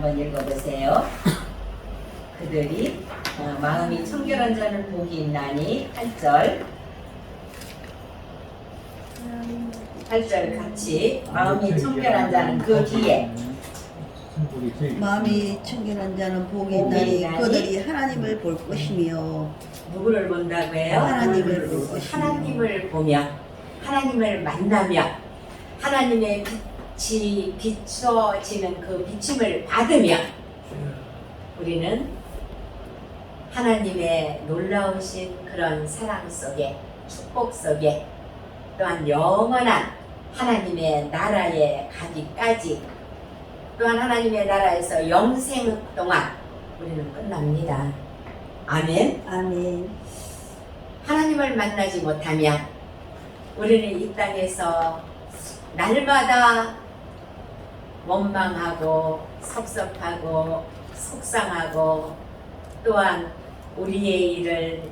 한번 읽어보세요. 그들이 마음이 청결한 자는 복이 있나니 8절 8절 같이 마음이 청결한 자는 그 뒤에 마음이 청결한 자는 복이 복이 있나니 있나니 그들이 하나님을 볼 것이며 누구를 본다고 해요? 하나님을 볼 것이며 하나님을 보며 하나님을 만나며 하나님의 빛이 비춰지는 그 비침을 받으며 우리는 하나님의 놀라우신 그런 사랑 속에 축복 속에 또한 영원한 하나님의 나라에 가기까지 또한 하나님의 나라에서 영생 동안 우리는 끝납니다. 아멘. 아멘. 하나님을 만나지 못하면 우리는 이 땅에서 날마다 원망하고 섭섭하고 속상하고 또한 우리의 일을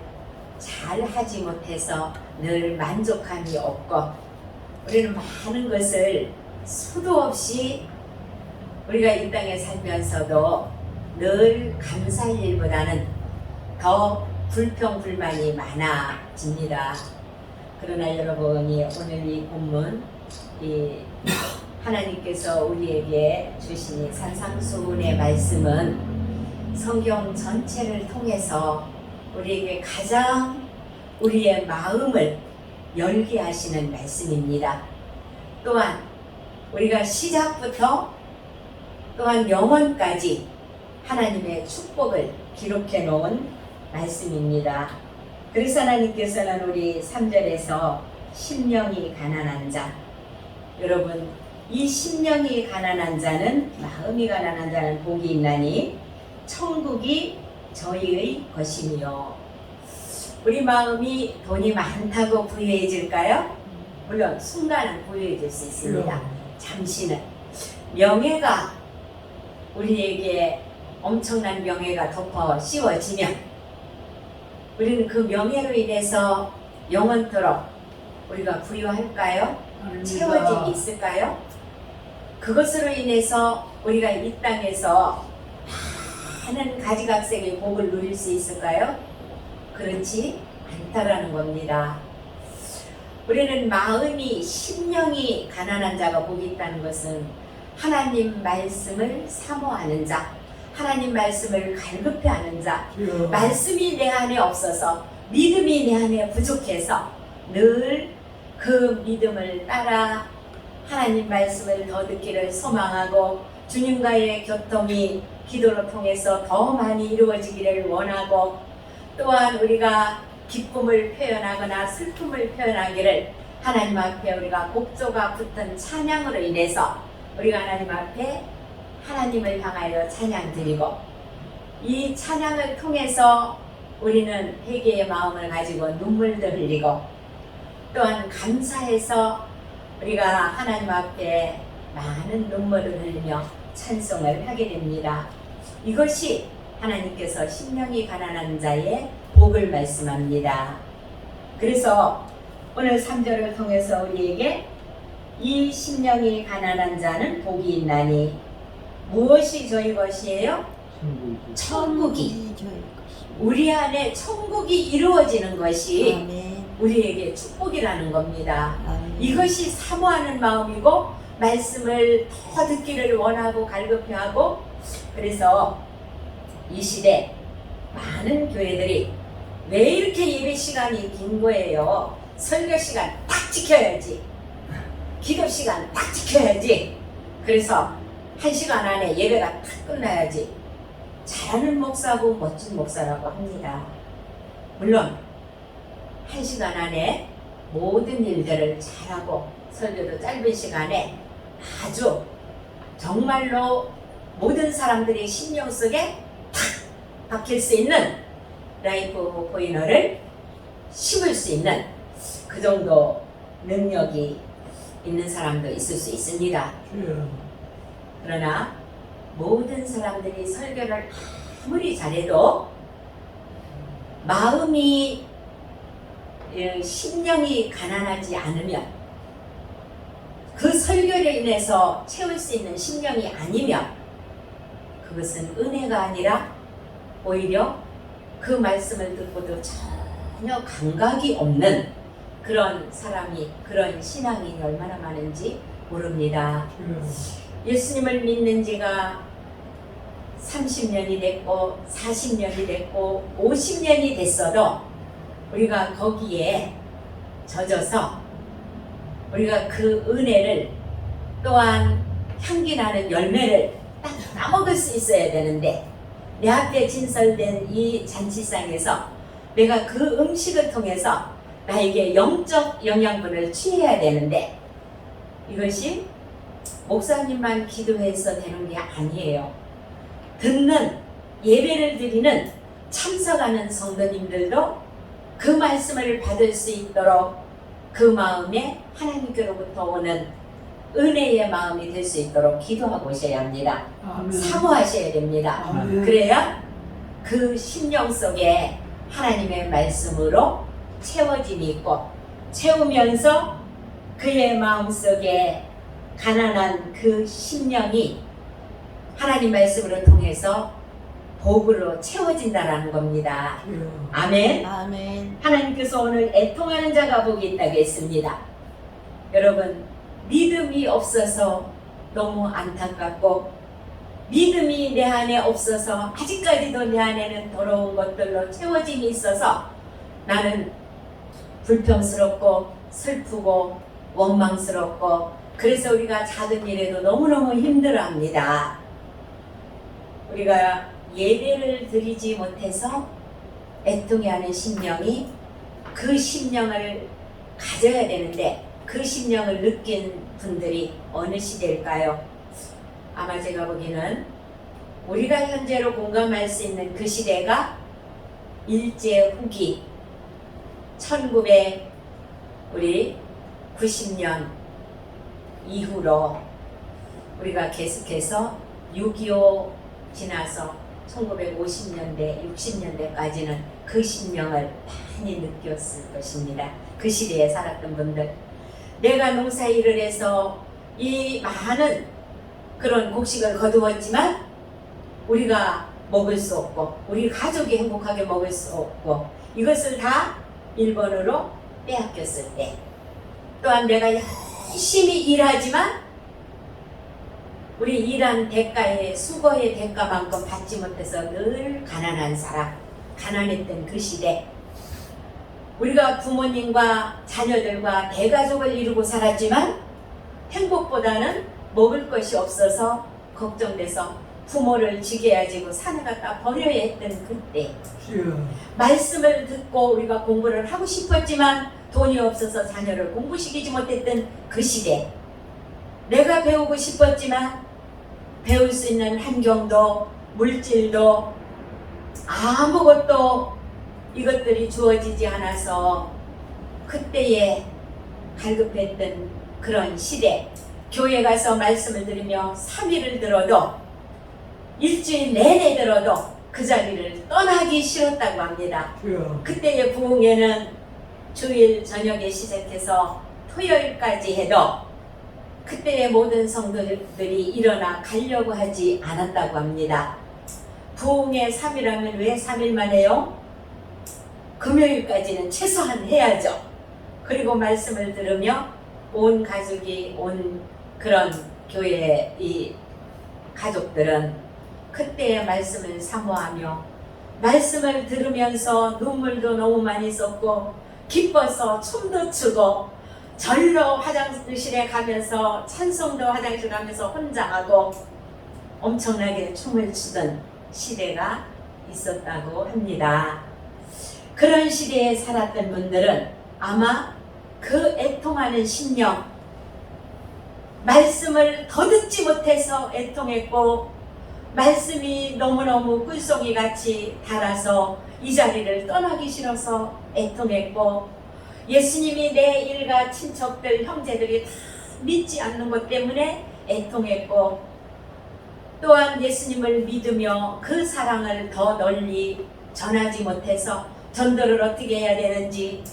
잘 하지 못해서 늘 만족함이 없고 우리는 많은 것을 수도 없이 우리가 이 땅에 살면서도 늘 감사할 일보다는 더 불평불만이 많아집니다. 그러나 여러분이 오늘 이 본문 이 하나님께서 우리에게 주신 이 산상수훈의 말씀은 성경 전체를 통해서 우리에게 가장 우리의 마음을 열게 하시는 말씀입니다. 또한 우리가 시작부터 또한 영원까지 하나님의 축복을 기록해 놓은 말씀입니다. 그래서 하나님께서는 우리 3절에서 심령이 가난한 자, 여러분 이 심령이 가난한 자는 마음이 가난한 자는 복이 있나니 천국이 저희의 것이며 우리 마음이 돈이 많다고 부유해질까요? 물론 순간은 부유해질 수 있습니다. 잠시는 명예가 우리에게 엄청난 명예가 덮어 씌워지면 우리는 그 명예로 인해서 영원토록 우리가 부유할까요? 채워짐이 있을까요? 그것으로 인해서 우리가 이 땅에서 많은 가지각색의 복을 누릴 수 있을까요? 그렇지 않다라는 겁니다. 우리는 마음이 심령이 가난한 자가 복이 있다는 것은 하나님 말씀을 사모하는 자, 하나님 말씀을 갈급해하는 자, 말씀이 내 안에 없어서 믿음이 내 안에 부족해서 늘 그 믿음을 따라 하나님 말씀을 더 듣기를 소망하고 주님과의 교통이 기도를 통해서 더 많이 이루어지기를 원하고 또한 우리가 기쁨을 표현하거나 슬픔을 표현하기를 하나님 앞에 우리가 곡조가 붙은 찬양으로 인해서 우리가 하나님 앞에 하나님을 향하여 찬양 드리고 이 찬양을 통해서 우리는 회개의 마음을 가지고 눈물도 흘리고 또한 감사해서 우리가 하나님 앞에 많은 눈물을 흘리며 찬송을 하게 됩니다. 이것이 하나님께서 심령이 가난한 자의 복을 말씀합니다. 그래서 오늘 3절을 통해서 우리에게 이 심령이 가난한 자는 복이 있나니 무엇이 저희 것이에요? 천국이 우리 안에 천국이 이루어지는 것이 아멘. 우리에게 축복이라는 겁니다. 아멘. 이것이 사모하는 마음이고 말씀을 더 듣기를 원하고 갈급해하고 그래서 이 시대 많은 교회들이 왜 이렇게 예배 시간이 긴 거예요? 설교 시간 딱 지켜야지, 기도 시간 딱 지켜야지, 그래서 1시간 안에 예배가 딱 끝나야지 잘하는 목사고 멋진 목사라고 합니다. 물론 1시간 안에 모든 일들을 잘하고 설교도 짧은 시간에 아주 정말로 모든 사람들의 심령 속에 탁 박힐 수 있는 라이프 포이너를 심을 수 있는 그 정도 능력이 있는 사람도 있을 수 있습니다. 그러나 모든 사람들이 설교를 아무리 잘해도 마음이 심령이 가난하지 않으면 그 설교로 인해서 채울 수 있는 심령이 아니면 그 그것은 은혜가 아니라 오히려 그 말씀을 듣고도 전혀 감각이 없는 그런 사람이, 그런 신앙인이 얼마나 많은지 모릅니다. 예수님을 믿는 지가 30년이 됐고 40년이 됐고 50년이 됐어도 우리가 거기에 젖어서 우리가 그 은혜를 또한 향기 나는 열매를 딱 따먹을 수 있어야 되는데, 내 앞에 진설된 이 잔치상에서 내가 그 음식을 통해서 나에게 영적 영양분을 취해야 되는데, 이것이 목사님만 기도해서 되는 게 아니에요. 듣는, 예배를 드리는, 참석하는 성도님들도 그 말씀을 받을 수 있도록 그 마음에 하나님께로부터 오는 은혜의 마음이 될 수 있도록 기도하고 오셔야 합니다. 사모하셔야 됩니다. 그래야 그 심령 속에 하나님의 말씀으로 채워짐이 있고, 채우면서 그의 마음 속에 가난한 그 심령이 하나님 말씀으로 통해서 복으로 채워진다라는 겁니다. 아멘. 아멘. 하나님께서 오늘 애통하는 자가 복이 있다고 했습니다. 여러분, 믿음이 없어서 너무 안타깝고, 믿음이 내 안에 없어서 아직까지도 내 안에는 더러운 것들로 채워짐이 있어서 나는 불평스럽고 슬프고 원망스럽고, 그래서 우리가 작은 일에도 너무너무 힘들어합니다. 우리가 예배를 드리지 못해서 애통해하는 심령이 그 심령을 가져야 되는데, 그 심령을 느낀 분들이 어느 시대일까요? 아마 제가 보기에는 우리가 현재로 공감할 수 있는 그 시대가 일제 후기 1990년 이후로 우리가 계속해서 6.25 지나서 1950년대, 60년대까지는 그 심령을 많이 느꼈을 것입니다. 그 시대에 살았던 분들, 내가 농사일을 해서 이 많은 그런 곡식을 거두었지만 우리가 먹을 수 없고, 우리 가족이 행복하게 먹을 수 없고, 이것을 다 일본으로 빼앗겼을 때, 또한 내가 열심히 일하지만 우리 일한 대가의, 수고의 대가만큼 받지 못해서 늘 가난한 사람, 가난했던 그 시대, 우리가 부모님과 자녀들과 대가족을 이루고 살았지만 행복보다는 먹을 것이 없어서 걱정돼서 부모를 지게야 지고 산에 갖다 버려야 했던 그때, 말씀을 듣고 우리가 공부를 하고 싶었지만 돈이 없어서 자녀를 공부시키지 못했던 그 시대, 내가 배우고 싶었지만 배울 수 있는 환경도 물질도 아무것도 이것들이 주어지지 않아서 그때에 갈급했던 그런 시대, 교회 가서 말씀을 들으며 3일을 들어도, 일주일 내내 들어도 그 자리를 떠나기 싫었다고 합니다. 그때의 부흥회는 주일 저녁에 시작해서 토요일까지 해도 그때의 모든 성도들이 일어나 가려고 하지 않았다고 합니다. 부흥회 3일 하면 왜 3일만 해요? 금요일까지는 최소한 해야죠. 그리고 말씀을 들으며 온 가족이, 온 그런 교회의 이 가족들은 그때의 말씀을 사모하며 말씀을 들으면서 눈물도 너무 많이 쏟고 기뻐서 춤도 추고 절로 화장실에 가면서 찬송도 화장실 가면서 혼자 하고 엄청나게 춤을 추던 시대가 있었다고 합니다. 그런 시대에 살았던 분들은 아마 그 애통하는 심령, 말씀을 더 듣지 못해서 애통했고, 말씀이 너무너무 꿀송이 같이 달아서 이 자리를 떠나기 싫어서 애통했고, 예수님이 내 일가 친척들, 형제들이 다 믿지 않는 것 때문에 애통했고, 또한 예수님을 믿으며 그 사랑을 더 널리 전하지 못해서 전도를 어떻게 해야 되는지,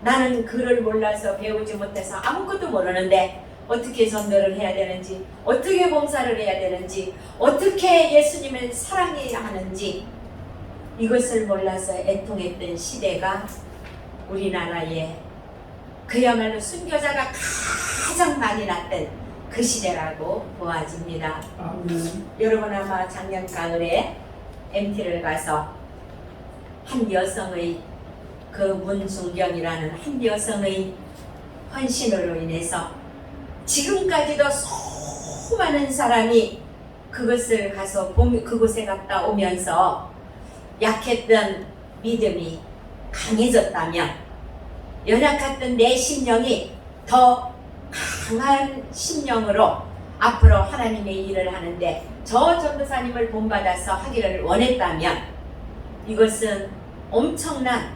나는 글을 몰라서 배우지 못해서 아무것도 모르는데 어떻게 전도를 해야 되는지, 어떻게 봉사를 해야 되는지, 어떻게 예수님을 사랑해야 하는지 이것을 몰라서 애통했던 시대가 우리나라에 그야말로 순교자가 가장 많이 났던 그 시대라고 보아집니다. 여러분 아마 작년 가을에 MT를 가서 한 여성의 그 문중경이라는 한 여성의 헌신으로 인해서 지금까지도 수많은 사람이 그것을 가서 그곳에 갔다 오면서 약했던 믿음이 강해졌다면, 연약했던 내 심령이 더 강한 심령으로 앞으로 하나님의 일을 하는데 저 전도사님을 본받아서 하기를 원했다면, 이것은 엄청난,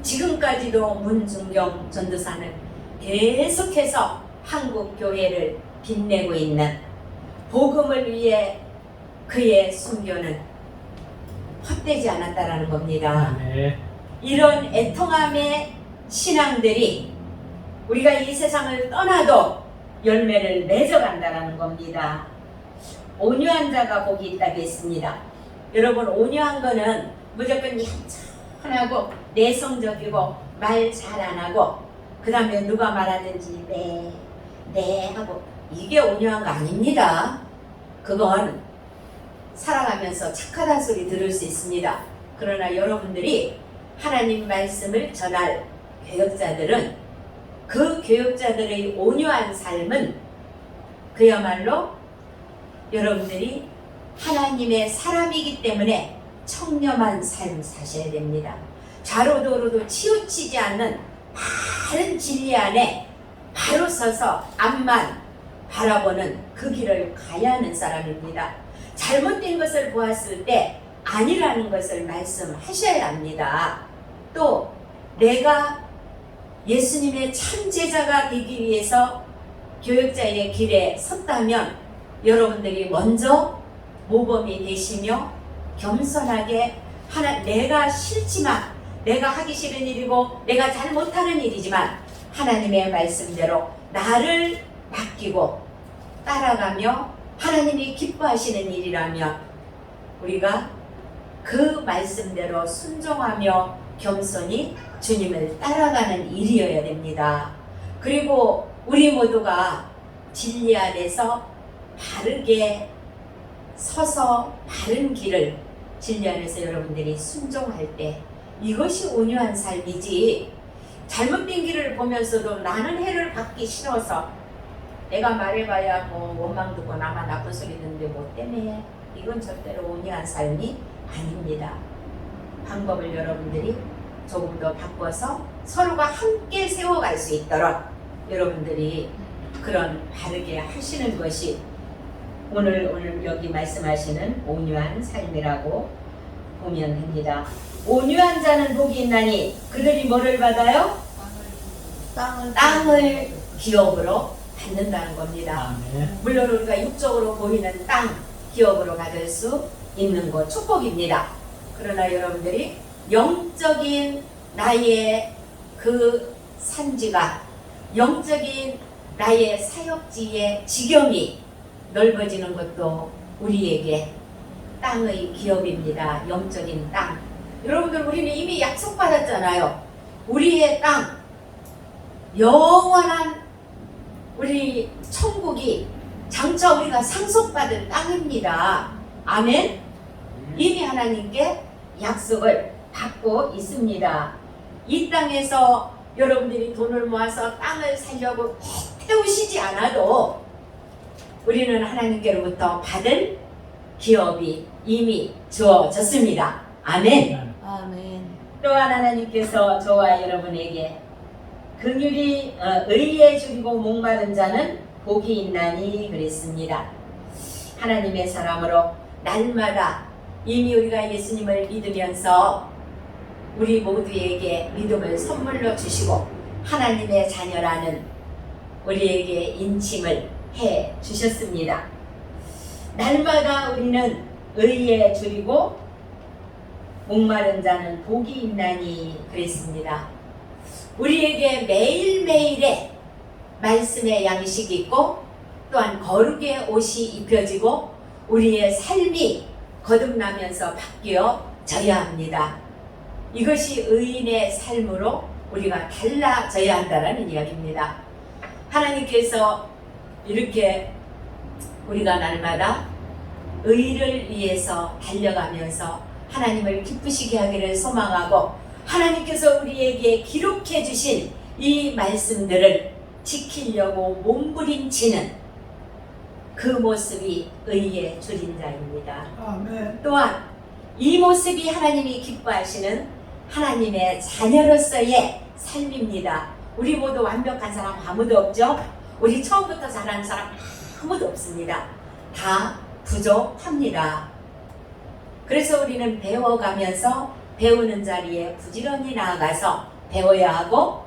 지금까지도 문중경 전도사는 계속해서 한국 교회를 빛내고 있는, 복음을 위해 그의 순교는 헛되지 않았다라는 겁니다. 이런 애통함의 신앙들이 우리가 이 세상을 떠나도 열매를 맺어간다라는 겁니다. 온유한 자가 복이 있다고 했습니다. 여러분, 온유한 거는 무조건 얌전하고 내성적이고 말 잘 안 하고 그 다음에 누가 말하든지 네 하고, 이게 온유한 거 아닙니다. 그건 살아가면서 착하다는 소리 들을 수 있습니다. 그러나 여러분들이 하나님 말씀을 전할 교역자들은 그 교역자들의 온유한 삶은 그야말로 여러분들이 하나님의 사람이기 때문에 청렴한 삶 사셔야 됩니다. 좌로도로도 치우치지 않는 바른 진리 안에 바로 서서 앞만 바라보는 그 길을 가야 하는 사람입니다. 잘못된 것을 보았을 때 아니라는 것을 말씀하셔야 합니다. 또 내가 예수님의 참 제자가 되기 위해서 교역자의 길에 섰다면 여러분들이 먼저 모범이 되시며 겸손하게 내가 싫지만, 내가 하기 싫은 일이고 내가 잘 못하는 일이지만 하나님의 말씀대로 나를 맡기고 따라가며 하나님이 기뻐하시는 일이라면 우리가 그 말씀대로 순종하며 겸손히 주님을 따라가는 일이어야 됩니다. 그리고 우리 모두가 진리 안에서 바르게 서서 바른 길을, 진리 안에서 여러분들이 순종할 때 이것이 온유한 삶이지, 잘못된 길을 보면서도 나는 해를 받기 싫어서 내가 말해봐야 뭐 원망 듣고 나만 나쁜 소리 듣는데 뭐 때문에, 이건 절대로 온유한 삶이 아닙니다. 방법을 여러분들이 조금 더 바꿔서 서로가 함께 세워갈 수 있도록 여러분들이 그런 바르게 하시는 것이 오늘 여기 말씀하시는 온유한 삶이라고 보면 됩니다. 온유한 자는 복이 있나니 그들이 뭐를 받아요? 땅을 기업으로 받는다는 겁니다. 물론 우리가 육적으로 보이는 땅 기업으로 받을 수 있는 것 축복입니다. 그러나 여러분들이 영적인 나의 그 산지가, 영적인 나의 사역지의 지경이 넓어지는 것도 우리에게 땅의 기업입니다. 영적인 땅. 여러분들, 우리는 이미 약속받았잖아요. 우리의 땅, 영원한 우리 천국이 장차 우리가 상속받을 땅입니다. 아멘. 이미 하나님께 약속을 받고 있습니다. 이 땅에서 여러분들이 돈을 모아서 땅을 살려고 태우시지 않아도 우리는 하나님께로부터 받은 기업이 이미 주어졌습니다. 아멘. 아멘. 또한 하나님께서 저와 여러분에게 긍휼히 의에 줄이고 목마른 자는 복이 있나니 그랬습니다. 하나님의 사람으로 날마다 이미 우리가 예수님을 믿으면서 우리 모두에게 믿음을 선물로 주시고 하나님의 자녀라는 우리에게 인침을 해 주셨습니다. 날마다 우리는 의에 줄이고 목마른 자는 복이 있나니 그랬습니다. 우리에게 매일매일의 말씀의 양식이 있고 또한 거룩의 옷이 입혀지고 우리의 삶이 거듭나면서 바뀌어져야 합니다. 이것이 의인의 삶으로 우리가 달라져야 한다는 이야기입니다. 하나님께서 이렇게 우리가 날마다 의를 위해서 달려가면서 하나님을 기쁘시게 하기를 소망하고 하나님께서 우리에게 기록해 주신 이 말씀들을 지키려고 몸부림치는 그 모습이 의의 주린자입니다. 아멘. 또한 이 모습이 하나님이 기뻐하시는 하나님의 자녀로서의 삶입니다. 우리 모두 완벽한 사람 아무도 없죠? 우리 처음부터 잘하는 사람 아무도 없습니다. 다 부족합니다. 그래서 우리는 배워가면서 배우는 자리에 부지런히 나아가서 배워야 하고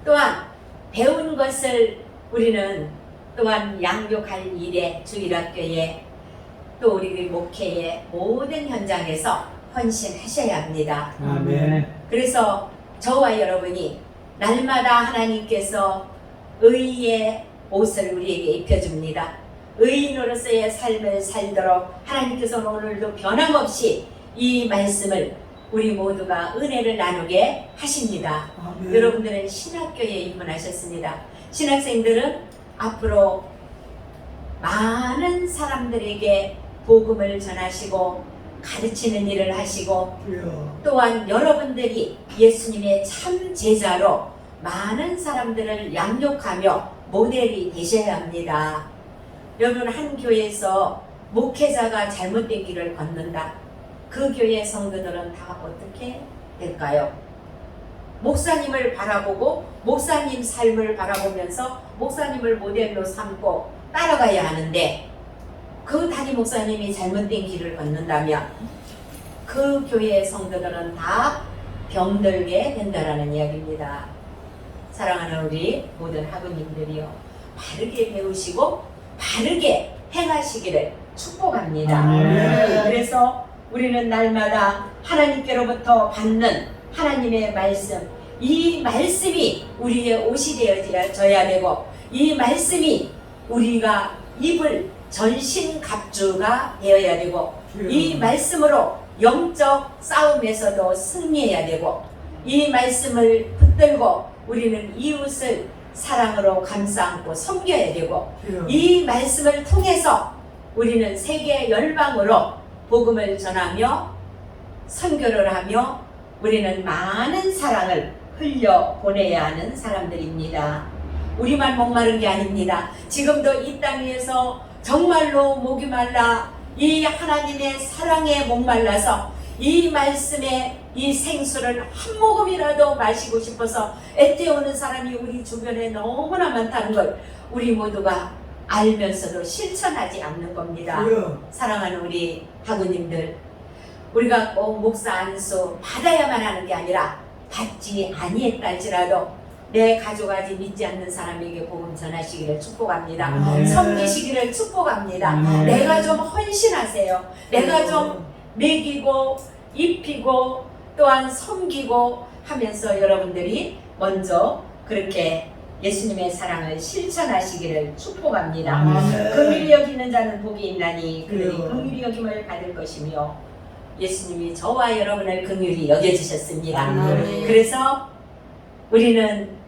또한 배운 것을 우리는 또한 양육할 일에 주일학교에 또 우리 목회의 모든 현장에서 헌신하셔야 합니다. 아멘. 그래서 저와 여러분이 날마다 하나님께서 의의 옷을 우리에게 입혀줍니다. 의인으로서의 삶을 살도록 하나님께서 오늘도 변함없이 이 말씀을 우리 모두가 은혜를 나누게 하십니다. 아멘. 여러분들은 신학교에 입문하셨습니다. 신학생들은 앞으로 많은 사람들에게 복음을 전하시고 가르치는 일을 하시고 주여. 또한 여러분들이 예수님의 참 제자로 많은 사람들을 양육하며 모델이 되셔야 합니다. 여러분 한 교회에서 목회자가 잘못된 길을 걷는다. 그 교회 성도들은 다 어떻게 될까요? 목사님을 바라보고 목사님 삶을 바라보면서 목사님을 모델로 삼고 따라가야 하는데 그 담임 목사님이 잘못된 길을 걷는다면 그 교회의 성도들은 다 병들게 된다라는 이야기입니다. 사랑하는 우리 모든 학우님들이요, 바르게 배우시고 바르게 행하시기를 축복합니다. 아멘. 그래서 우리는 날마다 하나님께로부터 받는 하나님의 말씀, 이 말씀이 우리의 옷이 되어져야 되고 이 말씀이 우리가 입을 전신갑주가 되어야 되고 이 말씀으로 영적 싸움에서도 승리해야 되고 이 말씀을 붙들고 우리는 이웃을 사랑으로 감싸 안고 섬겨야 되고 이 말씀을 통해서 우리는 세계 열방으로 복음을 전하며 선교를 하며 우리는 많은 사랑을 흘려 보내야 하는 사람들입니다. 우리만 목마른 게 아닙니다. 지금도 이 땅 위에서 정말로 목이 말라 이 하나님의 사랑에 목말라서 이 말씀의 이 생수를 한 모금이라도 마시고 싶어서 애태우는 사람이 우리 주변에 너무나 많다는 걸 우리 모두가 알면서도 실천하지 않는 겁니다. 사랑하는 우리 학우님들, 우리가 꼭 목사 안수 받아야만 하는 게 아니라 받지 아니했다 할지라도 내 가족 아직 믿지 않는 사람에게 복음 전하시기를 축복합니다. 아멘. 섬기시기를 축복합니다. 아멘. 내가 좀 헌신하세요. 내가 좀 먹이고 입히고 또한 섬기고 하면서 여러분들이 먼저 그렇게 예수님의 사랑을 실천하시기를 축복합니다. 아멘. 긍휼히 여기는 자는 복이 있나니 그들이 그래요. 긍휼히 여김을 받을 것이며 예수님이 저와 여러분을 긍휼히 여겨주셨습니다. 아멘. 그래서 우리는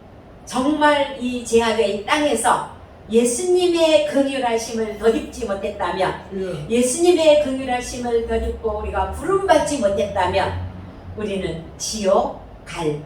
정말 이 제약의 이 땅에서 예수님의 긍휼하심을 덧입지 못했다면 예수님의 긍휼하심을 덧입고 우리가 부름받지 못했다면 우리는 지옥 갈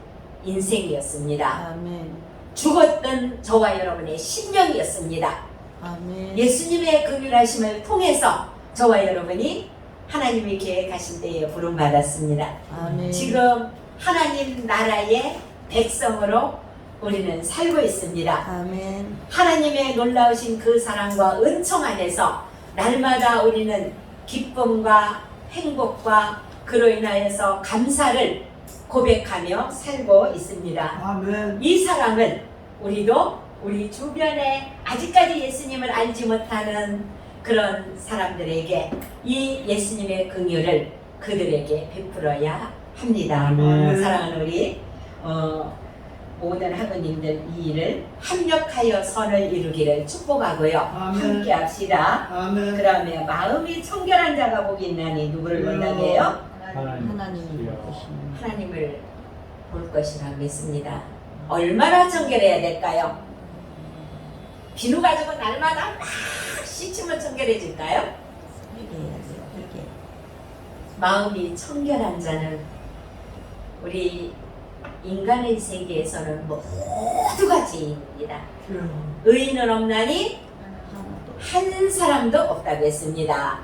인생이었습니다. 아멘. 죽었던 저와 여러분의 신령이었습니다. 아멘. 예수님의 긍휼하심을 통해서 저와 여러분이 하나님이 계획하신 때에 부름받았습니다. 아멘. 지금 하나님 나라의 백성으로 우리는 살고 있습니다. 아멘. 하나님의 놀라우신 그 사랑과 은총 안에서 날마다 우리는 기쁨과 행복과 그로 인하여서 감사를 고백하며 살고 있습니다. 아멘. 이 사랑은 우리도 우리 주변에 아직까지 예수님을 알지 못하는 그런 사람들에게 이 예수님의 긍휼을 그들에게 베풀어야 합니다. 아멘. 사랑하는 우리 모든 학우님들 이 일을 합력하여 선을 이루기를 축복하고요. 아멘. 함께 합시다. 아멘. 그 다음에 마음이 청결한 자가 복이 있나니 누구를 본다고 해요? 하나님을 볼 것이며 하나님을 볼 것이라 믿습니다. 얼마나 청결해야 될까요? 비누 가지고 날마다 막 씻으면 청결해질까요? 회개해야 돼요. 회개. 마음이 청결한 자는 우리 인간의 세계에서는 모두가 죄인입니다. 의인은 없나니 하나도 한 사람도 없다고 했습니다.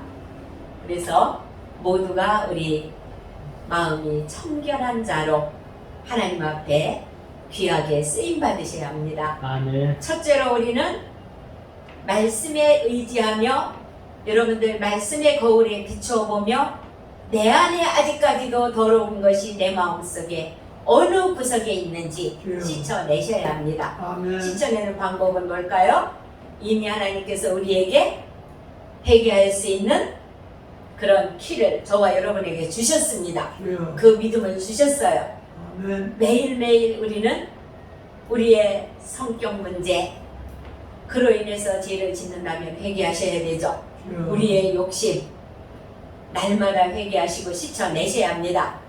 그래서 모두가 우리 마음이 청결한 자로 하나님 앞에 귀하게 쓰임 받으셔야 합니다. 아멘. 첫째로 우리는 말씀에 의지하며 여러분들 말씀의 거울에 비추어 보며 내 안에 아직까지도 더러운 것이 내 마음속에 어느 구석에 있는지 씻어내셔야 합니다. 아멘. 씻어내는 방법은 뭘까요? 이미 하나님께서 우리에게 회개할 수 있는 그런 키를 저와 여러분에게 주셨습니다. 그 믿음을 주셨어요. 아멘. 매일매일 우리는 우리의 성격 문제, 그로 인해서 죄를 짓는다면 회개하셔야 되죠. 우리의 욕심, 날마다 회개하시고 씻어내셔야 합니다.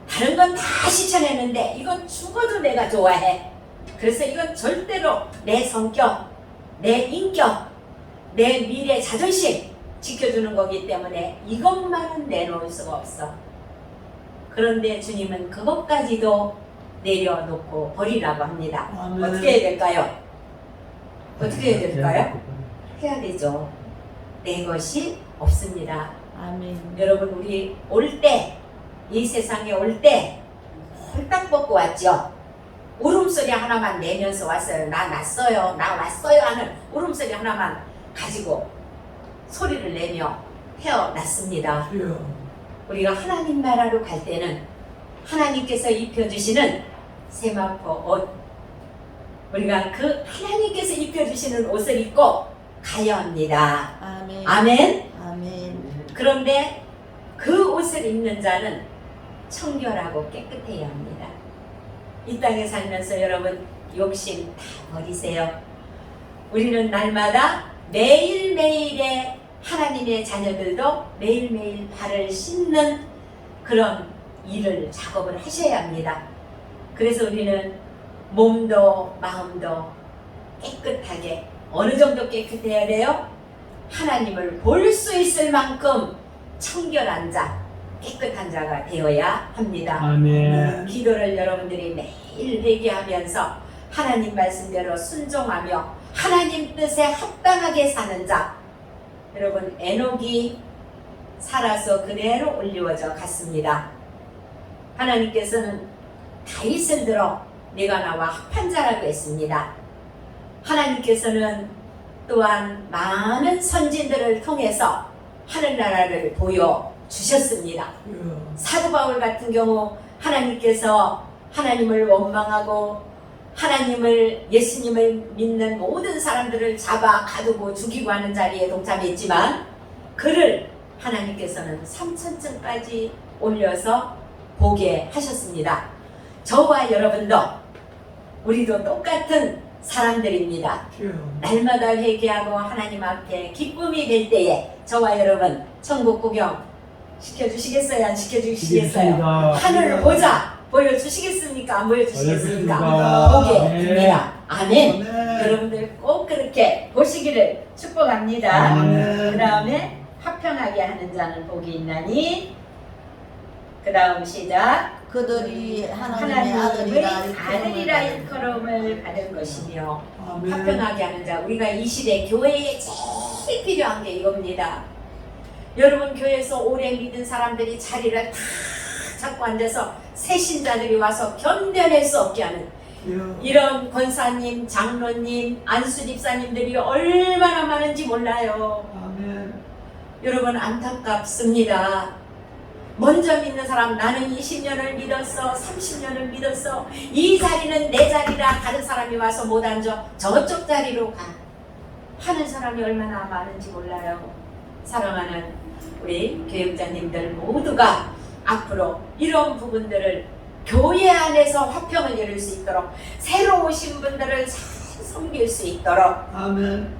다른 건 다 씻어내는데 이건 죽어도 내가 좋아해. 그래서 이건 절대로 내 성격, 내 인격, 내 미래 자존심 지켜주는 거기 때문에 이것만은 내놓을 수가 없어. 그런데 주님은 그것까지도 내려놓고 버리라고 합니다. 아멘. 어떻게 해야 될까요? 어떻게 해야 될까요? 해야 되죠. 내 것이 없습니다. 아멘. 여러분 우리 올 때, 이 세상에 올 때 홀딱 벗고 왔죠. 울음소리 하나만 내면서 왔어요. 나 났어요, 나 왔어요 하는 울음소리 하나만 가지고 소리를 내며 태어났습니다. 우리가 하나님 나라로 갈 때는 하나님께서 입혀주시는 세마포 옷, 우리가 그 하나님께서 입혀주시는 옷을 입고 가야 합니다. 아멘. 아멘. 아멘. 그런데 그 옷을 입는 자는 청결하고 깨끗해야 합니다. 이 땅에 살면서 여러분 욕심 다 버리세요. 우리는 날마다 매일매일의 하나님의 자녀들도 매일매일 발을 씻는 그런 일을 작업을 하셔야 합니다. 그래서 우리는 몸도 마음도 깨끗하게, 어느 정도 깨끗해야 돼요? 하나님을 볼 수 있을 만큼 청결한 자, 깨끗한 자가 되어야 합니다. 아멘. 기도를 여러분들이 매일 회개하면서 하나님 말씀대로 순종하며 하나님 뜻에 합당하게 사는 자, 여러분 에녹이 살아서 그대로 올리워져 갔습니다. 하나님께서는 다윗을 들어 네가 나와 합한 자라고 했습니다. 하나님께서는 또한 많은 선진들을 통해서 하늘나라를 보여주셨습니다. 사도 바울 같은 경우 하나님께서 하나님을 원망하고 하나님을, 예수님을 믿는 모든 사람들을 잡아 가두고 죽이고 하는 자리에 동참했지만 그를 하나님께서는 3천층까지 올려서 보게 하셨습니다. 저와 여러분도 우리도 똑같은 사람들입니다. 날마다 회개하고 하나님 앞에 기쁨이 될 때에 저와 여러분 천국 구경 시켜주시겠어요? 안 시켜주시겠어요? 하늘을 보자 보여주시겠습니까? 안 보여주시겠습니까? 보게 됩니다. 아멘. 여러분들 꼭 그렇게 보시기를 축복합니다. 그 다음에 화평하게 하는 자는 복이 있나니, 그 다음 시작. 그들이 하나님의 하나님의 아들이라 아들이라 일컬음을 일컬음을 받을 것이며, 화평하게 하는 자. 우리가 이 시대 교회에 제일 필요한 게 이겁니다. 여러분 교회에서 오래 믿은 사람들이 자리를 다 잡고 앉아서 새 신자들이 와서 견뎌낼 수 없게 하는 이런 권사님, 장로님, 안수집사님들이 얼마나 많은지 몰라요. 여러분 안타깝습니다. 먼저 믿는 사람, 나는 20년을 믿었어, 30년을 믿었어, 이 자리는 내 자리라 다른 사람이 와서 못 앉아 저쪽 자리로 가 하는 사람이 얼마나 많은지 몰라요. 사랑하는 우리 교육자님들 모두가 앞으로 이런 부분들을 교회 안에서 화평을 이룰 수 있도록 새로 오신 분들을 잘 섬길 수 있도록 아멘.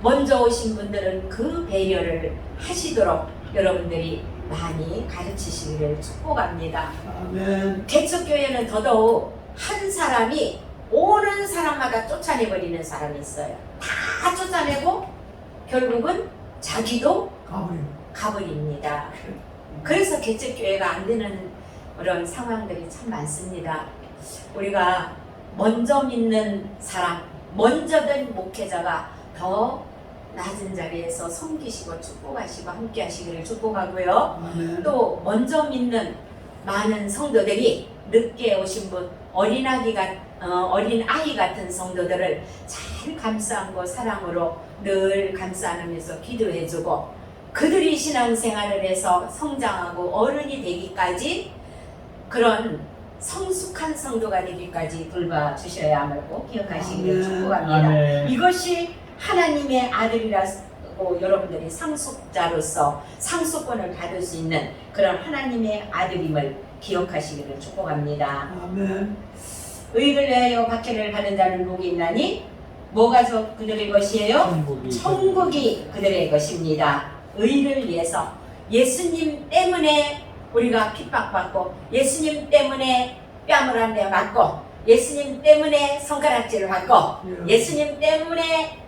먼저 오신 분들은 그 배려를 하시도록 여러분들이 많이 가르치시기를 축복합니다. 아멘. 개척교회는 더더욱 한 사람이 오는 사람마다 쫓아내버리는 사람이 있어요. 다 쫓아내고 결국은 자기도 가버려. 가버립니다. 그래서 개척교회가 안 되는 그런 상황들이 참 많습니다. 우리가 먼저 믿는 사람, 먼저 된 목회자가 더 낮은 자리에서 섬기시고 축복하시고 함께 하시기를 축복하고요. 아멘. 또 먼저 믿는 많은 성도들이 늦게 오신 분, 어린 아이 같은 성도들을 잘 감싸 안고 사랑으로 늘 감싸 안으면서 기도해주고 그들이 신앙생활을 해서 성장하고 어른이 되기까지 그런 성숙한 성도가 되기까지 돌봐주셔야 함을 꼭 기억하시기를 아멘. 축복합니다. 아멘. 이것이 하나님의 아들이라고 여러분들이 상속자로서 상속권을 받을 수 있는 그런 하나님의 아들임을 기억하시기를 축복합니다. 아멘. 의를 위하여 박해를 받는 자는 복이 있나니 뭐가 그들의 것이에요? 천국이 그들의 것입니다. 의를 위해서 예수님 때문에 우리가 핍박받고 예수님 때문에 뺨을 한 대 맞고 예수님 때문에 손가락질을 받고 예수님 때문에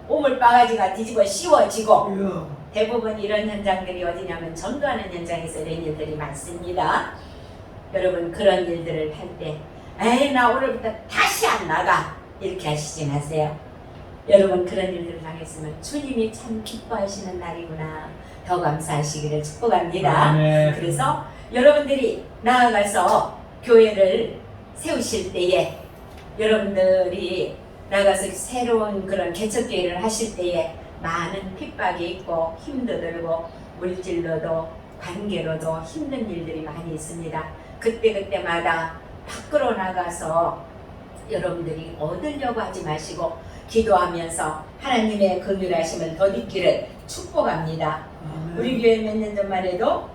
오물바가지가 뒤집어 씌워지고 대부분 이런 현장들이 어디냐면 전도하는 현장에서 이런 일들이 많습니다. 여러분 그런 일들을 할 때 에이 나 오늘부터 다시 안 나가 이렇게 하시지 마세요. 여러분 그런 일들을 당했으면 주님이 참 기뻐하시는 날이구나 더 감사하시기를 축복합니다. 아멘. 그래서 여러분들이 나아가서 교회를 세우실 때에 여러분들이 나가서 새로운 그런 개척교회를 하실 때에 많은 핍박이 있고 힘도 들고 물질로도 관계로도 힘든 일들이 많이 있습니다. 그때마다 밖으로 나가서 여러분들이 얻으려고 하지 마시고 기도하면서 하나님의 긍휼하심을 더딛기를 축복합니다. 아멘. 우리 교회 몇 년 전만 해도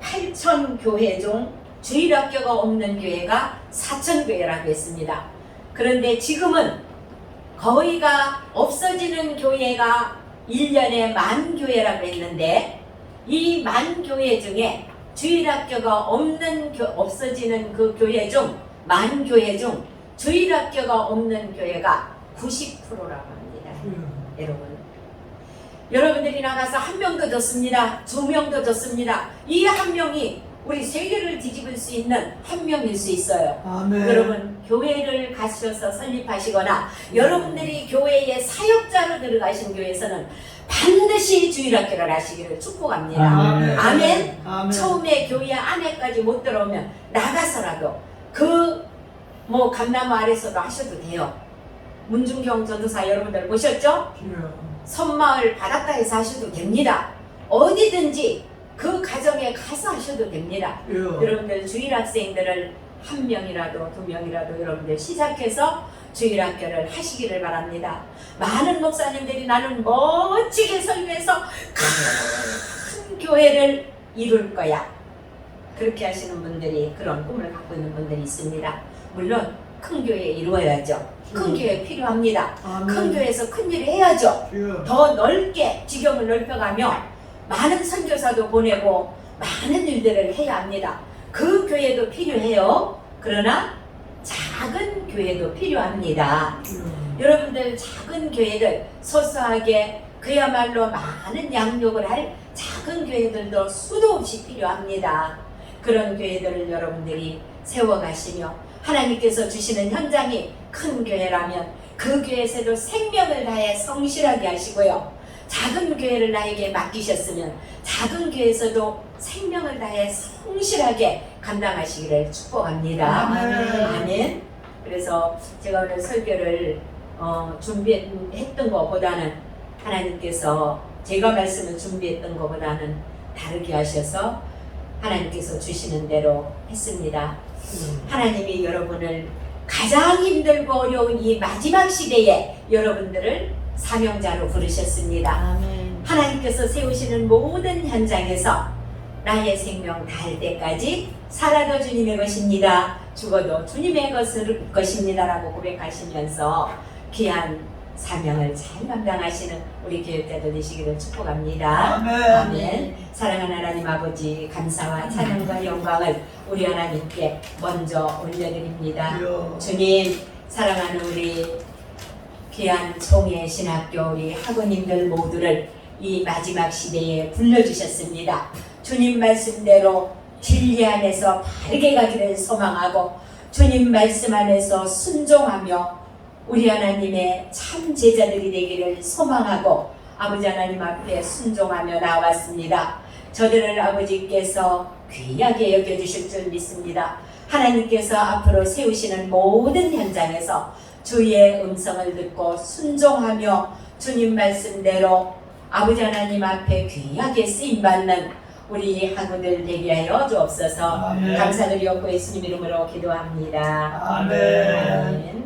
8,000 교회 중 주일학교가 없는 교회가 4,000교회라고 했습니다. 그런데 지금은 거의가 없어지는 교회가 1년에 10,000교회라고 했는데 이 10,000교회 중에 주일학교가 없어지는 그 교회 중 10,000교회 중 주일학교가 없는 교회가 90%라고 합니다. 여러분들이 나가서 1명도 좋습니다. 2명도 좋습니다. 이 1명이 우리 세계를 뒤집을 수 있는 1명일 수 있어요. 아멘. 여러분 교회를 가셔서 설립하시거나 여러분들이 교회의 사역자로 들어가신 교회에서는 반드시 주일학교를 하시기를 축복합니다. 아멘. 아멘. 아멘. 처음에 교회 안에까지 못 들어오면 나가서라도 감나무 아래서도 하셔도 돼요. 문중경 전도사 여러분들 보셨죠? 섬마을 바닷가에서 하셔도 됩니다. 어디든지 그 가정에 가서 하셔도 됩니다. 여러분들 주일학생들을 1명이라도 2명이라도 여러분들 시작해서 주일학교를 하시기를 바랍니다. 많은 목사님들이 나는 멋지게 설교해서 큰 교회를 이룰 거야. 그렇게 하시는 분들이 그런 꿈을 갖고 있는 분들이 있습니다. 물론 큰 교회 이루어야죠. 큰 교회 필요합니다. 큰 교회에서 큰 일을 해야죠. 더 넓게 지경을 넓혀가며 많은 선교사도 보내고 많은 일들을 해야 합니다. 그 교회도 필요해요. 그러나 작은 교회도 필요합니다. 여러분들 작은 교회들 소소하게 그야말로 많은 양육을 할 작은 교회들도 수도 없이 필요합니다. 그런 교회들을 여러분들이 세워가시며 하나님께서 주시는 현장이 큰 교회라면 그 교회에서도 생명을 다해 성실하게 하시고요. 작은 교회를 나에게 맡기셨으면 작은 교회에서도 생명을 다해 성실하게 감당하시기를 축복합니다. 아멘. 아멘. 그래서 제가 오늘 설교를 준비했던 것보다는 하나님께서 제가 말씀을 준비했던 것보다는 다르게 하셔서 하나님께서 주시는 대로 했습니다. 하나님이 여러분을 가장 힘들고 어려운 이 마지막 시대에 여러분들을 사명자로 부르셨습니다. 아멘. 하나님께서 세우시는 모든 현장에서 나의 생명 다할 때까지 살아도 주님의 것입니다. 죽어도 주님의 것입니다라고 고백하시면서 귀한 사명을 잘 감당하시는 우리 교육자들 되시기를 축복합니다. 아멘. 사랑하는 하나님 아버지, 감사와 찬양과 영광을 우리 하나님께 먼저 올려드립니다. 주님, 사랑하는 우리 귀한 송해 신학교 우리 학우님들 모두를 이 마지막 시대에 불러주셨습니다. 주님 말씀대로 진리 안에서 바르게 가기를 소망하고 주님 말씀 안에서 순종하며 우리 하나님의 참 제자들이 되기를 소망하고 아버지 하나님 앞에 순종하며 나왔습니다. 저들을 아버지께서 귀하게 여겨주실 줄 믿습니다. 하나님께서 앞으로 세우시는 모든 현장에서 주의 음성을 듣고 순종하며 주님 말씀대로 아버지 하나님 앞에 귀하게 쓰임받는 우리 학우들 되게 하여 주옵소서. 감사드리옵고 예수님 이름으로 기도합니다. 아멘. 아멘.